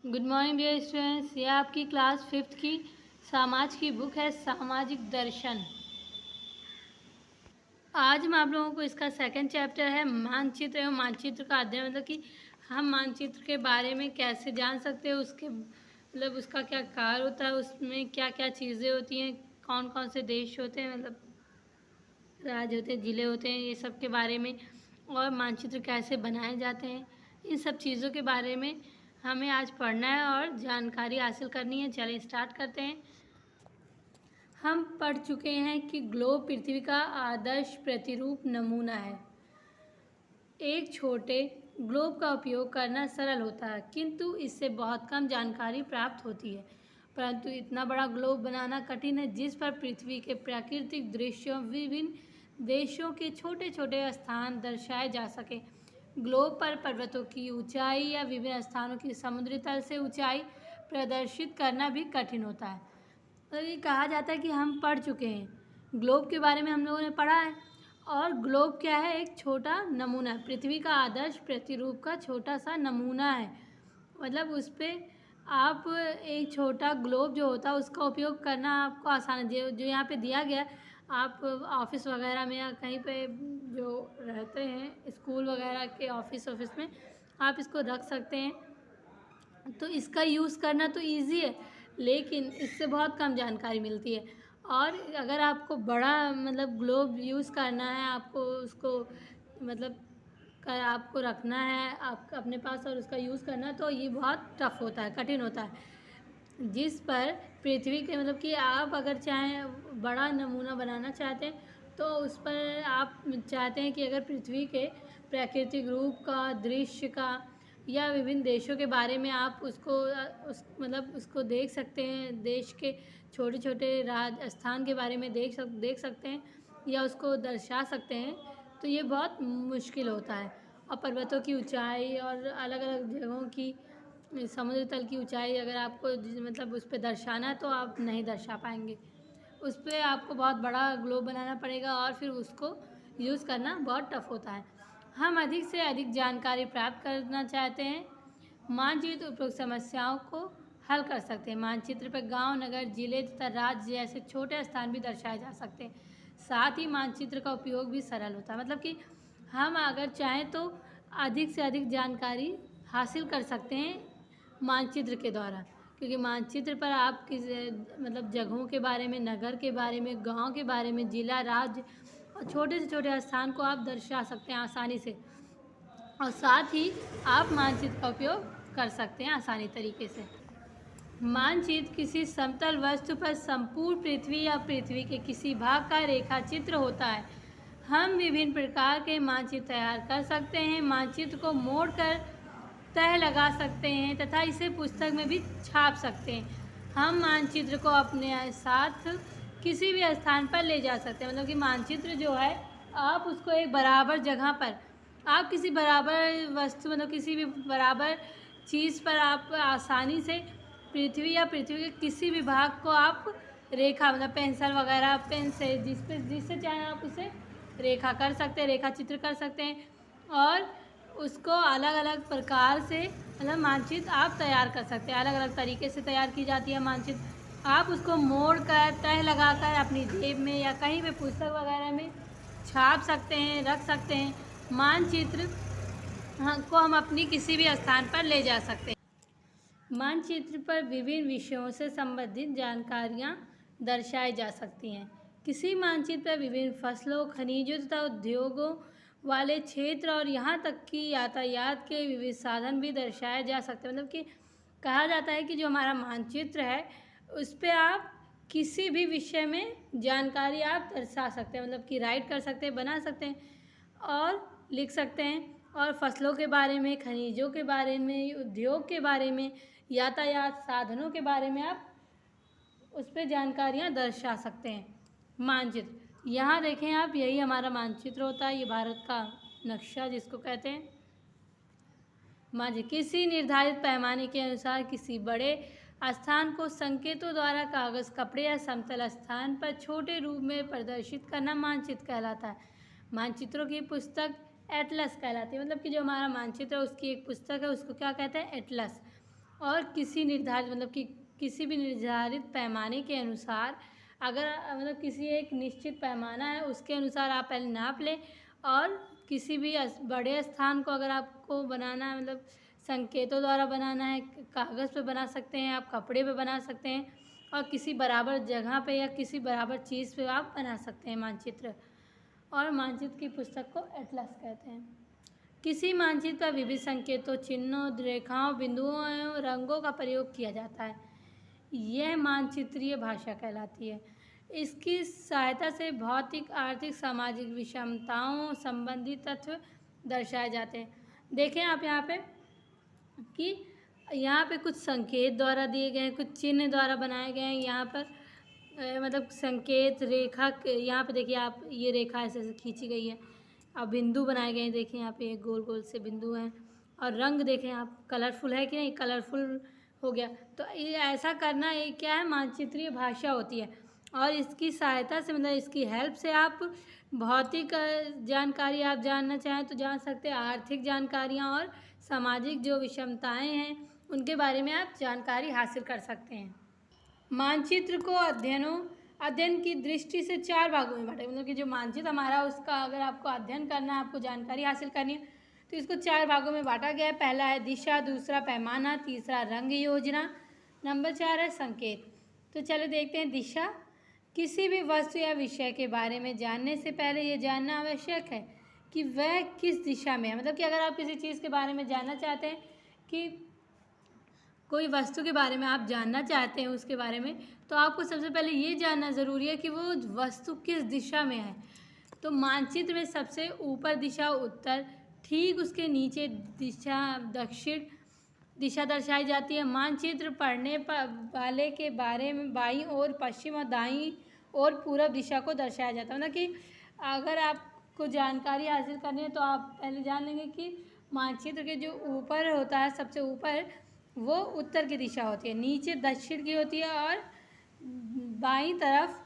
Good morning dear students. ये आपकी class fifth की समाज की बुक है सामाजिक दर्शन। आज हम आप लोगों को इसका सेकंड चैप्टर है मानचित्र एवं मानचित्र का अध्ययन, मतलब कि हम मानचित्र के बारे में कैसे जान सकते हैं, उसके मतलब उसका क्या कार्य होता है, उसमें क्या क्या चीज़ें होती हैं, कौन कौन से देश होते हैं, मतलब राज्य होते हैं, ज़िले होते हैं, ये सब के बारे में, और मानचित्र कैसे बनाए जाते हैं, इन सब चीज़ों के बारे में हमें आज पढ़ना है और जानकारी हासिल करनी है। चलिए स्टार्ट करते हैं। हम पढ़ चुके हैं कि ग्लोब पृथ्वी का आदर्श प्रतिरूप नमूना है। एक छोटे ग्लोब का उपयोग करना सरल होता है, किंतु इससे बहुत कम जानकारी प्राप्त होती है। परंतु इतना बड़ा ग्लोब बनाना कठिन है जिस पर पृथ्वी के प्राकृतिक दृश्यों, विभिन्न देशों के छोटे छोटे स्थान दर्शाए जा सके। ग्लोब पर पर्वतों की ऊंचाई या विभिन्न स्थानों की समुद्री तल से ऊंचाई प्रदर्शित करना भी कठिन होता है। तो ये कहा जाता है कि हम पढ़ चुके हैं, ग्लोब के बारे में हम लोगों ने पढ़ा है। और ग्लोब क्या है? एक छोटा नमूना, पृथ्वी का आदर्श प्रतिरूप का छोटा सा नमूना है। मतलब उस पर आप एक छोटा ग्लोब जो होता है उसका उपयोग करना आपको आसान है। जो यहाँ पे दिया गया है, आप ऑफिस वगैरह में या कहीं पे जो रहते हैं स्कूल वगैरह के ऑफिस में आप इसको रख सकते हैं। तो इसका यूज़ करना तो इजी है, लेकिन इससे बहुत कम जानकारी मिलती है। और अगर आपको बड़ा मतलब ग्लोब यूज़ करना है, आपको उसको मतलब आपको रखना है आप अपने पास और उसका यूज़ करना है, तो ये बहुत टफ होता है, कठिन होता है। जिस पर पृथ्वी के मतलब कि आप अगर चाहें बड़ा नमूना बनाना चाहते हैं, तो उस पर आप चाहते हैं कि अगर पृथ्वी के प्राकृतिक रूप का, दृश्य का या विभिन्न देशों के बारे में आप उसको मतलब उसको देख सकते हैं, देश के छोटे छोटे स्थान के बारे में देख सकते हैं या उसको दर्शा सकते हैं, तो ये बहुत मुश्किल होता है। और पर्वतों की ऊंचाई और अलग अलग जगहों की समुद्र तल की ऊंचाई अगर आपको मतलब उस पर दर्शाना है तो आप नहीं दर्शा पाएंगे। उस पर आपको बहुत बड़ा ग्लोब बनाना पड़ेगा और फिर उसको यूज़ करना बहुत टफ होता है। हम अधिक से अधिक जानकारी प्राप्त करना चाहते हैं, मानचित्र उपयुक्त समस्याओं को हल कर सकते हैं। मानचित्र पर गांव, नगर, जिले तथा राज्य जैसे छोटे स्थान भी दर्शाए जा सकते हैं। साथ ही मानचित्र का उपयोग भी सरल होता है, मतलब कि हम अगर चाहें तो अधिक से अधिक जानकारी हासिल कर सकते हैं मानचित्र के द्वारा, क्योंकि मानचित्र पर आप किस मतलब जगहों के बारे में, नगर के बारे में, गांव के बारे में, जिला, राज्य और छोटे से छोटे स्थान को आप दर्शा सकते हैं आसानी से। और साथ ही आप मानचित्र का उपयोग कर सकते हैं आसानी तरीके से। मानचित्र किसी समतल वस्तु पर संपूर्ण पृथ्वी या पृथ्वी के किसी भाग का रेखा चित्र होता है। हम विभिन्न प्रकार के मानचित्र तैयार कर सकते हैं। मानचित्र को मोड़कर तह लगा सकते हैं तथा इसे पुस्तक में भी छाप सकते हैं। हम मानचित्र को अपने साथ किसी भी स्थान पर ले जा सकते हैं, मतलब कि मानचित्र जो है आप उसको एक बराबर जगह पर, आप किसी बराबर वस्तु मतलब किसी भी बराबर चीज़ पर आप आसानी से पृथ्वी या पृथ्वी के किसी भी भाग को आप रेखा मतलब पेंसिल वगैरह पेन से जिससे चाहे आप उसे रेखा कर सकते हैं, रेखा चित्र कर सकते हैं। और उसको अलग अलग प्रकार से मतलब मानचित्र आप तैयार कर सकते हैं। अलग अलग तरीके से तैयार की जाती है मानचित्र। आप उसको मोड़ कर तह लगाकर अपनी जेब में या कहीं भी पुस्तक वगैरह में छाप सकते हैं, रख सकते हैं। मानचित्र को हम अपनी किसी भी स्थान पर ले जा सकते हैं। मानचित्र पर विभिन्न विषयों से संबंधित जानकारियाँ दर्शाई जा सकती हैं। किसी मानचित्र पर विभिन्न फसलों, खनिजों तथा उद्योगों वाले क्षेत्र और यहाँ तक कि यातायात के विविध साधन भी दर्शाए जा सकते हैं। मतलब कि कहा जाता है कि जो हमारा मानचित्र है उस पर आप किसी भी विषय में जानकारी आप दर्शा सकते हैं, मतलब कि राइट कर सकते हैं, बना सकते हैं और लिख सकते हैं। और फसलों के बारे में, खनिजों के बारे में, उद्योग के बारे में, यातायात साधनों के बारे में आप उस पर जानकारियाँ दर्शा सकते हैं। मानचित्र यहाँ देखें आप, यही हमारा मानचित्र होता है, ये भारत का नक्शा जिसको कहते हैं। मानचित्र किसी निर्धारित पैमाने के अनुसार किसी बड़े स्थान को संकेतों द्वारा कागज़, कपड़े या समतल स्थान पर छोटे रूप में प्रदर्शित करना मानचित्र कहलाता है। मानचित्रों की पुस्तक एटलस कहलाती है, मतलब कि जो हमारा मानचित्र है उसकी एक पुस्तक है, उसको क्या कहते हैं? एटलस। और किसी निर्धारित मतलब कि किसी भी निर्धारित पैमाने के अनुसार अगर मतलब किसी एक निश्चित पैमाना है उसके अनुसार आप पहले नाप लें। और किसी भी बड़े स्थान को अगर आपको बनाना है मतलब संकेतों द्वारा बनाना है, कागज़ पे बना सकते हैं, आप कपड़े पे बना सकते हैं, और किसी बराबर जगह पे या किसी बराबर चीज़ पे आप बना सकते हैं मानचित्र। और मानचित्र की पुस्तक को एटलस कहते हैं। किसी मानचित्र पर विविध संकेतों, चिन्हों, रेखाओं, बिंदुओं एवं रंगों का प्रयोग किया जाता है। यह मानचित्रीय भाषा कहलाती है। इसकी सहायता से भौतिक, आर्थिक, सामाजिक विषमताओं संबंधी तत्व दर्शाए जाते हैं। देखें आप यहाँ पे कि यहाँ पे कुछ संकेत द्वारा दिए गए हैं, कुछ चिन्ह द्वारा बनाए गए हैं। यहाँ पर मतलब संकेत रेखा यहाँ पे देखिए आप, ये रेखा ऐसे ऐसे खींची गई है। अब बिंदु बनाए गए हैं, देखिए यहाँ पे एक गोल गोल से बिंदु हैं। और रंग देखें आप, कलरफुल है कि नहीं, कलरफुल हो गया। तो ये ऐसा करना, ये क्या है, मानचित्रीय भाषा होती है। और इसकी सहायता से मतलब इसकी हेल्प से आप भौतिक जानकारी आप जानना चाहें तो जान सकते हैं, आर्थिक जानकारियाँ और सामाजिक जो विषमताएं हैं उनके बारे में आप जानकारी हासिल कर सकते हैं। मानचित्र को अध्ययन की दृष्टि से 4 भागों में बांटे, मतलब कि जो मानचित्र हमारा उसका अगर आपको अध्ययन करना है, आपको जानकारी हासिल करनी है तो इसको 4 भागों में बांटा गया है। पहला है दिशा, दूसरा पैमाना, तीसरा रंग योजना, नंबर 4 है संकेत। तो चलो देखते हैं दिशा। किसी भी वस्तु या विषय के बारे में जानने से पहले ये जानना आवश्यक है कि वह किस दिशा में है। मतलब कि अगर आप किसी चीज़ के बारे में जानना चाहते हैं, कि कोई वस्तु के बारे में आप जानना चाहते हैं उसके बारे में, तो आपको सबसे पहले ये जानना ज़रूरी है कि वो वस्तु किस दिशा में है। तो मानचित्र में सबसे ऊपर दिशा उत्तर, ठीक उसके नीचे दिशा दक्षिण दिशा दर्शाई जाती है। मानचित्र पढ़ने वाले के बारे में बाईं ओर पश्चिम और दाईं ओर पूर्व दिशा को दर्शाया जाता है। मतलब कि अगर आपको जानकारी हासिल करनी है तो आप पहले जान लेंगे कि मानचित्र के जो ऊपर होता है, सबसे ऊपर, वो उत्तर की दिशा होती है, नीचे दक्षिण की होती है, और बाईं तरफ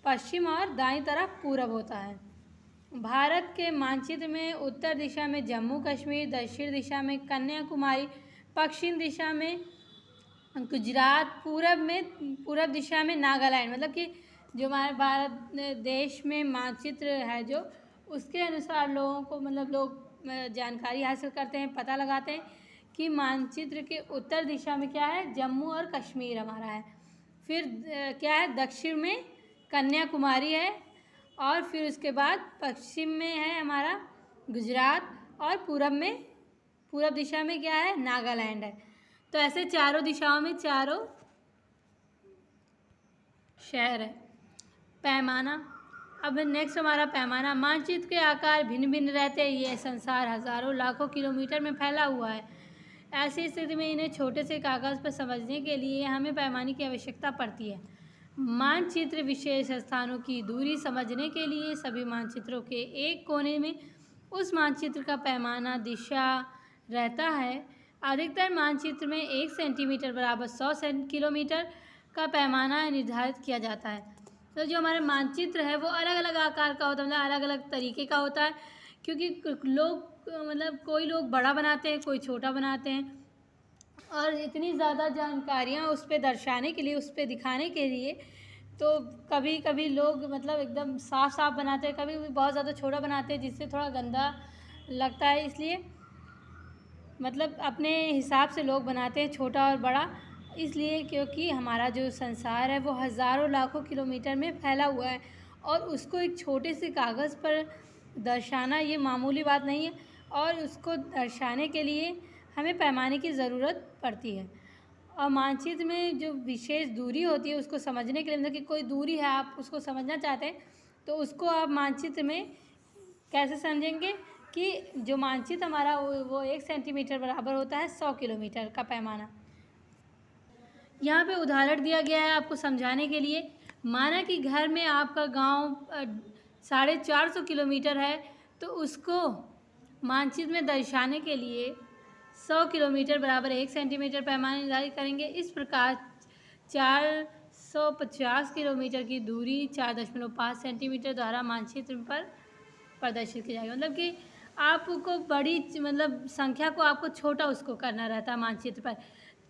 पश्चिम और दाईं तरफ पूरब होता है। भारत के मानचित्र में उत्तर दिशा में जम्मू कश्मीर, दक्षिण दिशा में कन्याकुमारी, पश्चिम दिशा में गुजरात, पूरब दिशा में नागालैंड। मतलब कि जो हमारे भारत देश में मानचित्र है जो, उसके अनुसार लोगों को मतलब लोग जानकारी हासिल करते हैं, पता लगाते हैं कि मानचित्र के उत्तर दिशा में क्या है, जम्मू और कश्मीर हमारा है। फिर क्या है, दक्षिण में कन्याकुमारी है, और फिर उसके बाद पश्चिम में है हमारा गुजरात, और पूरब दिशा में क्या है, नागालैंड है। तो ऐसे चारों दिशाओं में चारों शहर है। पैमाना, अब नेक्स्ट हमारा पैमाना। मानचित्र के आकार भिन्न भिन्न रहते हैं। ये संसार हज़ारों लाखों किलोमीटर में फैला हुआ है। ऐसी स्थिति में इन्हें छोटे से कागज़ पर समझने के लिए हमें पैमाने की आवश्यकता पड़ती है। मानचित्र विशेष स्थानों की दूरी समझने के लिए सभी मानचित्रों के एक कोने में उस मानचित्र का पैमाना दिशा रहता है। अधिकतर मानचित्र में 1 सेंटीमीटर बराबर 100 किलोमीटर का पैमाना निर्धारित किया जाता है। तो जो हमारा मानचित्र है वो अलग अलग आकार का होता है, मतलब अलग अलग तरीके का होता है, क्योंकि लोग मतलब कोई लोग बड़ा बनाते हैं, कोई छोटा बनाते हैं, और इतनी ज़्यादा जानकारियाँ उस पर दर्शाने के लिए, उस पर दिखाने के लिए, तो कभी कभी लोग मतलब एकदम साफ साफ बनाते हैं, कभी बहुत ज़्यादा छोटा बनाते हैं जिससे थोड़ा गंदा लगता है। इसलिए मतलब अपने हिसाब से लोग बनाते हैं, छोटा और बड़ा, इसलिए क्योंकि हमारा जो संसार है वो हज़ारों लाखों किलोमीटर में फैला हुआ है, और उसको एक छोटे से कागज़ पर दर्शाना ये मामूली बात नहीं है, और उसको दर्शाने के लिए हमें पैमाने की ज़रूरत पड़ती है। और मानचित्र में जो विशेष दूरी होती है उसको समझने के लिए, मतलब कि कोई दूरी है आप उसको समझना चाहते हैं तो उसको आप मानचित्र में कैसे समझेंगे कि जो मानचित्र हमारा वो 1 सेंटीमीटर बराबर होता है 100 किलोमीटर का पैमाना। यहाँ पे उदाहरण दिया गया है आपको समझाने के लिए। माना कि घर में आपका गांव 450 किलोमीटर है, तो उसको मानचित्र में दर्शाने के लिए 100 किलोमीटर बराबर 1 सेंटीमीटर पैमाना निर्धारित करेंगे। इस प्रकार 450 किलोमीटर की दूरी 4.5 सेंटीमीटर द्वारा मानचित्र पर प्रदर्शित की जाएगी। मतलब कि आपको बड़ी मतलब संख्या को आपको छोटा उसको करना रहता है मानचित्र पर,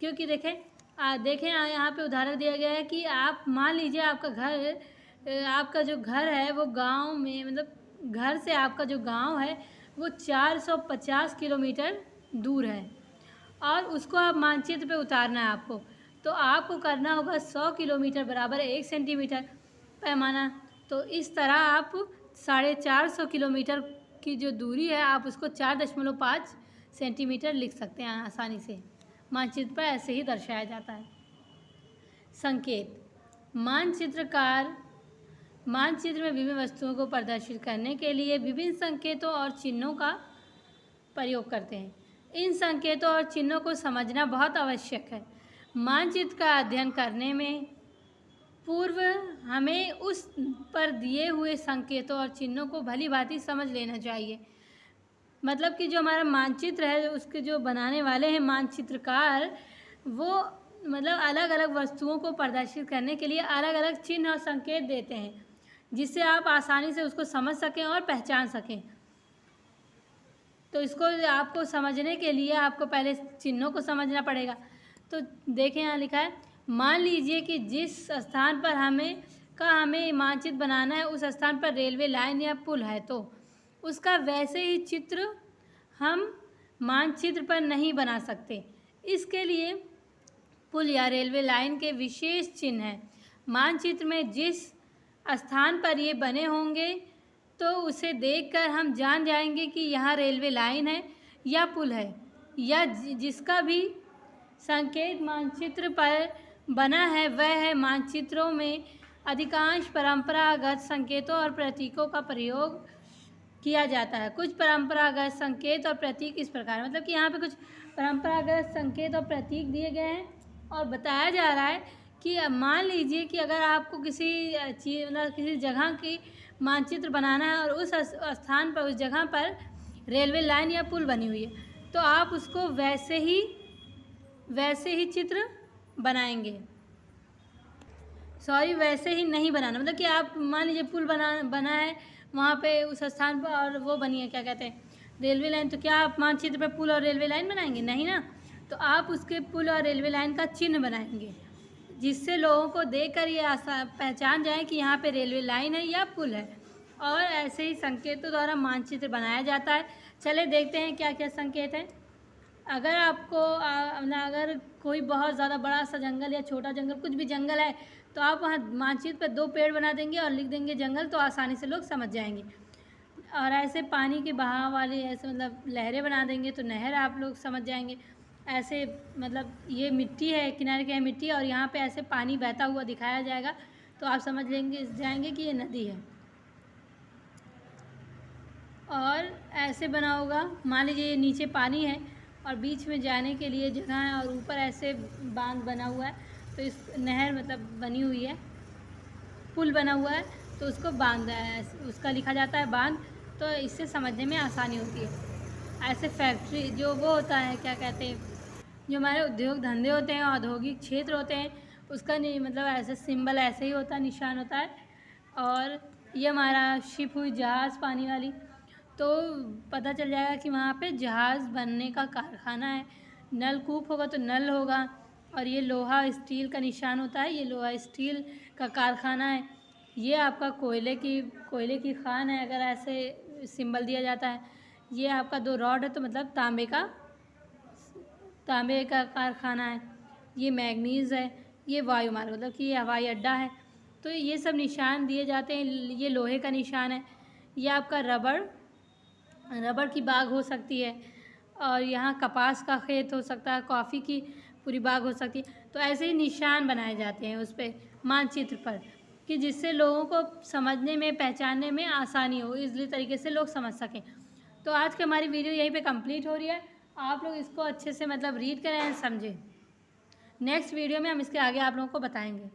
क्योंकि देखें यहाँ पे उदाहरण दिया गया है कि आप मान लीजिए आपका जो घर है वो गांव में, मतलब घर से आपका जो गांव है वो 450 किलोमीटर दूर है और उसको आप मानचित्र पे उतारना है आपको। तो आपको करना होगा 100 किलोमीटर बराबर 1 सेंटीमीटर पैमाना। तो इस तरह आप 450 किलोमीटर की जो दूरी है आप उसको 4.5 सेंटीमीटर लिख सकते हैं आसानी से। मानचित्र पर ऐसे ही दर्शाया जाता है। संकेत। मानचित्रकार मानचित्र में विभिन्न वस्तुओं को प्रदर्शित करने के लिए विभिन्न संकेतों और चिन्हों का प्रयोग करते हैं। इन संकेतों और चिन्हों को समझना बहुत आवश्यक है। मानचित्र का अध्ययन करने में पूर्व हमें उस पर दिए हुए संकेतों और चिन्हों को भली भांति समझ लेना चाहिए। मतलब कि जो हमारा मानचित्र है, उसके जो बनाने वाले हैं मानचित्रकार, वो मतलब अलग अलग वस्तुओं को प्रदर्शित करने के लिए अलग अलग चिन्ह और संकेत देते हैं, जिससे आप आसानी से उसको समझ सकें और पहचान सकें। तो इसको आपको समझने के लिए आपको पहले चिन्हों को समझना पड़ेगा। तो देखें यहाँ लिखा है, मान लीजिए कि जिस स्थान पर हमें मानचित्र बनाना है उस स्थान पर रेलवे लाइन या पुल है, तो उसका वैसे ही चित्र हम मानचित्र पर नहीं बना सकते। इसके लिए पुल या रेलवे लाइन के विशेष चिन्ह हैं। मानचित्र में जिस स्थान पर ये बने होंगे तो उसे देखकर हम जान जाएंगे कि यहाँ रेलवे लाइन है या पुल है, या जिसका भी संकेत मानचित्र पर बना है वह है। मानचित्रों में अधिकांश परंपरागत संकेतों और प्रतीकों का प्रयोग किया जाता है। कुछ परंपरागत संकेत और प्रतीक इस प्रकार, मतलब कि यहाँ पे कुछ परंपरागत संकेत और प्रतीक दिए गए हैं और बताया जा रहा है कि मान लीजिए कि अगर आपको किसी जगह की मानचित्र बनाना है और उस स्थान पर, उस जगह पर रेलवे लाइन या पुल बनी हुई है, तो आप उसको वैसे ही चित्र बनाएंगे। वैसे ही नहीं बनाना, मतलब कि आप मान लीजिए पुल बना है वहाँ पे उस स्थान पर और वो बनी है, क्या कहते हैं, रेलवे लाइन, तो क्या आप मानचित्र पर पुल और रेलवे लाइन बनाएंगे? नहीं ना। तो आप उसके पुल और रेलवे लाइन का चिन्ह बनाएंगे, जिससे लोगों को देखकर ये पहचान जाए कि यहाँ पे रेलवे लाइन है या पुल है। और ऐसे ही संकेतों द्वारा मानचित्र बनाया जाता है। चले देखते हैं क्या क्या संकेत हैं। अगर कोई बहुत ज़्यादा बड़ा सा जंगल या छोटा जंगल, कुछ भी जंगल है, तो आप वहाँ मानचित्र पर 2 पेड़ बना देंगे और लिख देंगे जंगल, तो आसानी से लोग समझ जाएंगे। और ऐसे पानी के बहाव वाली ऐसे मतलब लहरें बना देंगे तो नहर आप लोग समझ जाएंगे। ऐसे मतलब ये मिट्टी है, किनारे के मिट्टी, और यहाँ पे ऐसे पानी बहता हुआ दिखाया जाएगा तो आप समझ जाएंगे कि ये नदी है। और ऐसे बना होगा, मान लीजिए ये नीचे पानी है और बीच में जाने के लिए जगह है और ऊपर ऐसे बांध बना हुआ है, तो इस नहर मतलब बनी हुई है, पुल बना हुआ है, तो उसको बांध है, उसका लिखा जाता है बांध। तो इससे समझने में आसानी होती है। ऐसे फैक्ट्री जो वो होता है, क्या कहते हैं, जो हमारे उद्योग धंधे होते हैं, औद्योगिक क्षेत्र होते हैं, उसका नहीं मतलब ऐसे सिंबल ऐसे ही होता है, निशान होता है। और ये हमारा शिप हुई जहाज़ पानी वाली, तो पता चल जाएगा कि वहाँ पे जहाज़ बनने का कारखाना है। नलकूप होगा तो नल होगा। और ये लोहा स्टील का निशान होता है, ये लोहा स्टील का कारखाना है। ये आपका कोयले की खान है, अगर ऐसे सिंबल दिया जाता है। ये आपका 2 रॉड है तो मतलब तांबे का कारखाना है। ये मैग्नीज़ है। ये वायु मार्ग, मतलब कि ये हवाई अड्डा है। तो ये सब निशान दिए जाते हैं। ये लोहे का निशान है। ये आपका रबड़ की बाग हो सकती है, और यहाँ कपास का खेत हो सकता है, कॉफ़ी की पूरी बाग हो सकती है। तो ऐसे ही निशान बनाए जाते हैं उस पर मानचित्र पर, कि जिससे लोगों को समझने में, पहचानने में आसानी हो, इजली तरीके से लोग समझ सकें। तो आज की हमारी वीडियो यहीं पे कंप्लीट हो रही है। आप लोग इसको अच्छे से मतलब रीड करें, समझें। नेक्स्ट वीडियो में हम इसके आगे आप लोगों को बताएंगे।